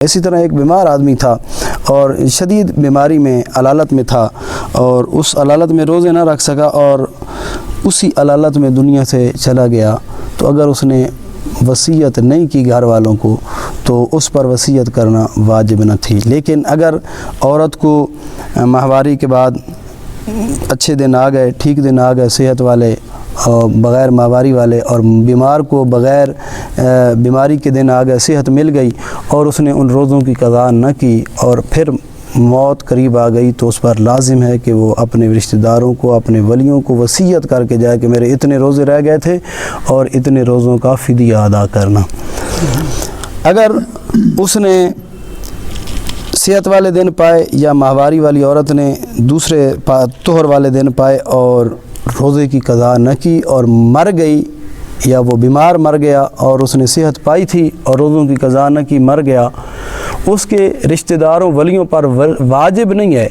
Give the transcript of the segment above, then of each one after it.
اسی طرح ایک بیمار آدمی تھا اور شدید بیماری میں علالت میں تھا اور اس علالت میں روزے نہ رکھ سکا اور اسی علالت میں دنیا سے چلا گیا، تو اگر اس نے وصیت نہیں کی گھر والوں کو تو اس پر وصیت کرنا واجب نہ تھی۔ لیکن اگر عورت کو ماہواری کے بعد اچھے دن آ گئے، ٹھیک دن آ گئے، صحت والے اور بغیر ماہواری والے، اور بیمار کو بغیر بیماری کے دن آ گئے، صحت مل گئی اور اس نے ان روزوں کی قضا نہ کی اور پھر موت قریب آ گئی، تو اس پر لازم ہے کہ وہ اپنے رشتہ داروں کو، اپنے ولیوں کو وصیت کر کے جائے کہ میرے اتنے روزے رہ گئے تھے اور اتنے روزوں کا فدیہ ادا کرنا۔ اگر اس نے صحت والے دن پائے یا ماہواری والی عورت نے دوسرے طہر والے دن پائے اور روزے کی قضا نہ کی اور مر گئی، یا وہ بیمار مر گیا اور اس نے صحت پائی تھی اور روزوں کی قضا نہ کی، مر گیا، اس کے رشتہ داروں ولیوں پر واجب نہیں ہے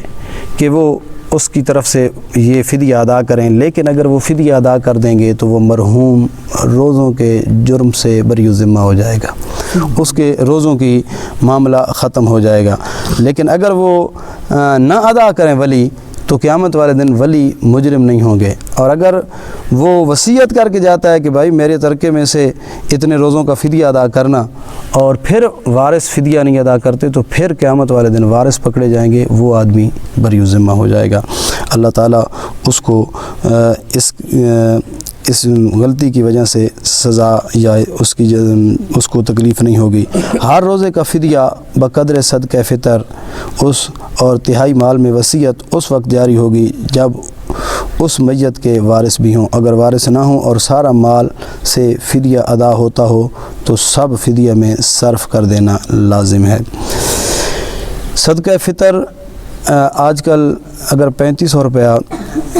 کہ وہ اس کی طرف سے یہ فدیہ ادا کریں، لیکن اگر وہ فدیہ ادا کر دیں گے تو وہ مرحوم روزوں کے جرم سے بری ذمہ ہو جائے گا، اس کے روزوں کی معاملہ ختم ہو جائے گا۔ لیکن اگر وہ نہ ادا کریں ولی، تو قیامت والے دن ولی مجرم نہیں ہوں گے۔ اور اگر وہ وصیت کر کے جاتا ہے کہ بھائی میرے ترکے میں سے اتنے روزوں کا فدیہ ادا کرنا، اور پھر وارث فدیہ نہیں ادا کرتے، تو پھر قیامت والے دن وارث پکڑے جائیں گے، وہ آدمی بری ذمہ ہو جائے گا۔ اللہ تعالیٰ اس کو اس غلطی کی وجہ سے سزا یا اس کو تکلیف نہیں ہوگی۔ ہر روزے کا فدیہ بقدر صدقہ فطر اور تہائی مال میں وصیت اس وقت جاری ہوگی جب اس میت کے وارث بھی ہوں۔ اگر وارث نہ ہوں اور سارا مال سے فدیہ ادا ہوتا ہو تو سب فدیہ میں صرف کر دینا لازم ہے۔ صدقہ فطر آج کل اگر 3500 روپیہ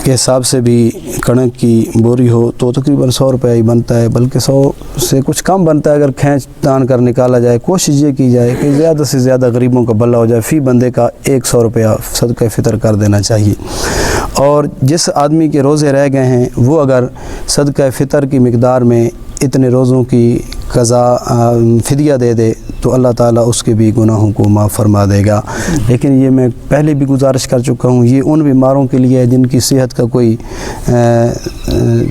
کے حساب سے بھی کڑک کی بوری ہو تو تقریباً 100 روپیہ ہی بنتا ہے، بلکہ 100 سے کچھ کم بنتا ہے اگر کھینچ تان کر نکالا جائے۔ کوشش یہ کی جائے کہ زیادہ سے زیادہ غریبوں کا بھلا ہو جائے، فی بندے کا 100 روپیہ صدقہ فطر کر دینا چاہیے۔ اور جس آدمی کے روزے رہ گئے ہیں وہ اگر صدقہ فطر کی مقدار میں اتنے روزوں کی قضا فدیہ دے دے تو اللہ تعالیٰ اس کے بھی گناہوں کو معاف فرما دے گا۔ لیکن یہ میں پہلے بھی گزارش کر چکا ہوں، یہ ان بیماروں کے لیے ہے جن کی صحت کا کوئی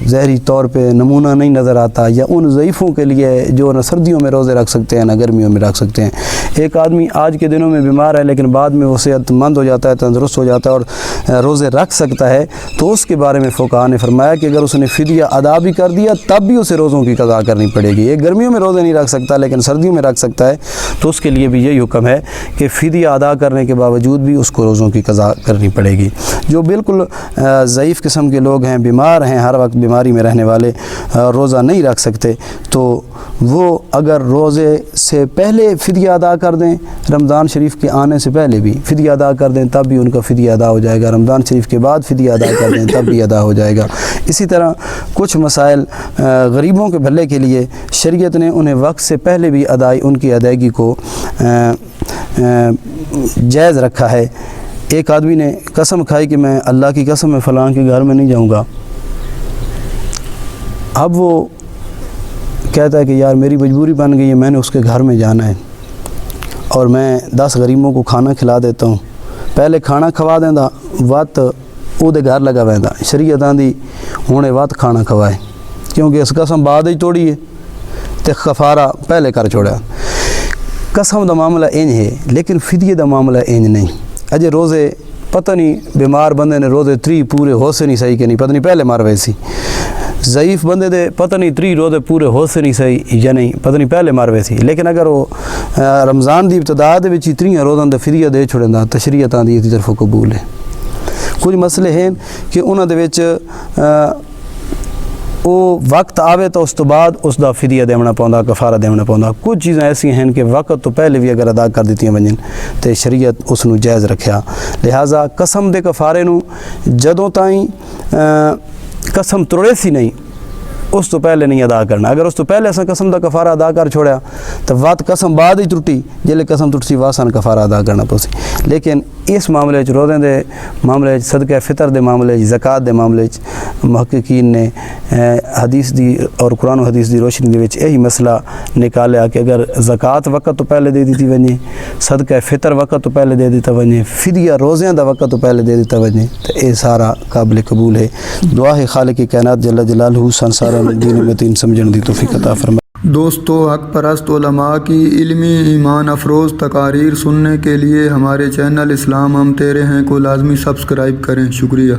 ظاہری طور پہ نمونہ نہیں نظر آتا، یا ان ضعیفوں کے لیے جو نہ سردیوں میں روزے رکھ سکتے ہیں نہ گرمیوں میں رکھ سکتے ہیں۔ ایک آدمی آج کے دنوں میں بیمار ہے لیکن بعد میں وہ صحت مند ہو جاتا ہے، تندرست ہو جاتا ہے اور روزے رکھ سکتا ہے، تو اس کے بارے میں فقہاء نے فرمایا کہ اگر اس نے فدیہ ادا بھی کر دیا تب بھی اسے روزوں کی قضا کرنی پڑے گی۔ ایک گرمیوں میں روزے نہیں رکھ سکتا لیکن سردیوں میں رکھ سکتا ہے، تو اس کے لیے بھی یہی حکم ہے کہ فدیہ ادا کرنے کے باوجود بھی اس کو روزوں کی قضا کرنی پڑے گی۔ جو بالکل ضعیف قسم کے لوگ ہیں، بیمار ہیں، ہر وقت بیماری میں رہنے والے، روزہ نہیں رکھ سکتے، تو وہ اگر روزے سے پہلے فدیہ ادا کر دیں، رمضان شریف کے آنے سے پہلے بھی فدیہ ادا کر دیں تب بھی ان کا فدیہ ادا ہو جائے گا، رمضان شریف کے بعد فدیہ ادا کر دیں تب بھی ادا ہو جائے گا۔ اسی طرح کچھ مسائل غریبوں کے بھلے کے لیے شریعت نے انہیں وقت سے پہلے بھی ان کی ادائیگی کو جائز رکھا ہے۔ ایک آدمی نے قسم کھائی کہ میں اللہ کی قسم میں فلاں کے گھر میں نہیں جاؤں گا، اب وہ کہتا ہے کہ یار میری مجبوری بن گئی ہے، میں نے اس کے گھر میں جانا ہے اور میں 10 غریبوں کو کھانا کھلا دیتا ہوں، پہلے کھانا کھوا دینا وقت وہ دے گھر لگا ویندا، شریعت آندی ہونے وقت کھانا کھوائے، کیونکہ اس قسم بعد ہی توڑی ہے تے کفارہ پہلے کر چھوڑا۔ قسم دا معاملہ انج ہے لیکن فدیے دا معاملہ انج نہیں۔ اجے روزے پتہ نہیں بیمار بندے نے روزے 3 پورے ہو سے نہیں صحیح کہ نہیں، پتہ نہیں پہلے مر ویسی، ضعیف بندے دے پتہ نہیں 3 روزے پورے ہو سے نہیں صحیح یا نہیں، پتہ نہیں پہلے مر ویسی، لیکن اگر وہ رمضان دی ابتدا دے وچ 3 روزاں دا فدیہ دے چھڑندا تو شریعت آندی دی طرف قبول ہے۔ کچھ مسئلے ہیں کہ انہاں دے وچ وہ وقت آوے تو اس تو بعد اس دا فدیہ دینا پوندا، کفارہ دینا پوندا۔ کچھ چیزیں ایسی ہیں کہ وقت تو پہلے بھی اگر ادا کر دیتی ونجن تو شریعت اس نو جائز رکھیا۔ لہٰذا قسم دے کفارے نو جدوں تائیں قسم توڑے سی نہیں اس تو پہلے نہیں ادا کرنا۔ اگر اس تو پہلے اساں قسم دا کفارہ ادا کر چھوڑیا تو وقت قسم بعد ہی ٹوٹی، جلے قسم ٹوٹسی واسن کفارہ ادا کرنا پوسی۔ لیکن اس معاملے روزے دے معاملے صدقہ فطر دے معاملے زکوٰۃ دے معاملے محققین نے حدیث دی اور قرآن و حدیث دی روشنی دے وچ یہی مسئلہ نکالیا کہ اگر زکوٰۃ وقت تو پہلے دے دیتی ونجے، صدقہ فطر وقت تو پہلے دے دیتا ونجے، فدیہ روزیاں دا وقت تو پہلے دے دیتا ونجے، تو اے سارا قابل قبول ہے۔ دعا ہے خالق کائنات جل جلالہ سارا دین متین سمجھن دی توفیق عطا فرمائے۔ دوستو، حق پرست علماء کی علمی ایمان افروز تقاریر سننے کے لیے ہمارے چینل اسلام ہم تیرے ہیں کو لازمی سبسکرائب کریں۔ شکریہ۔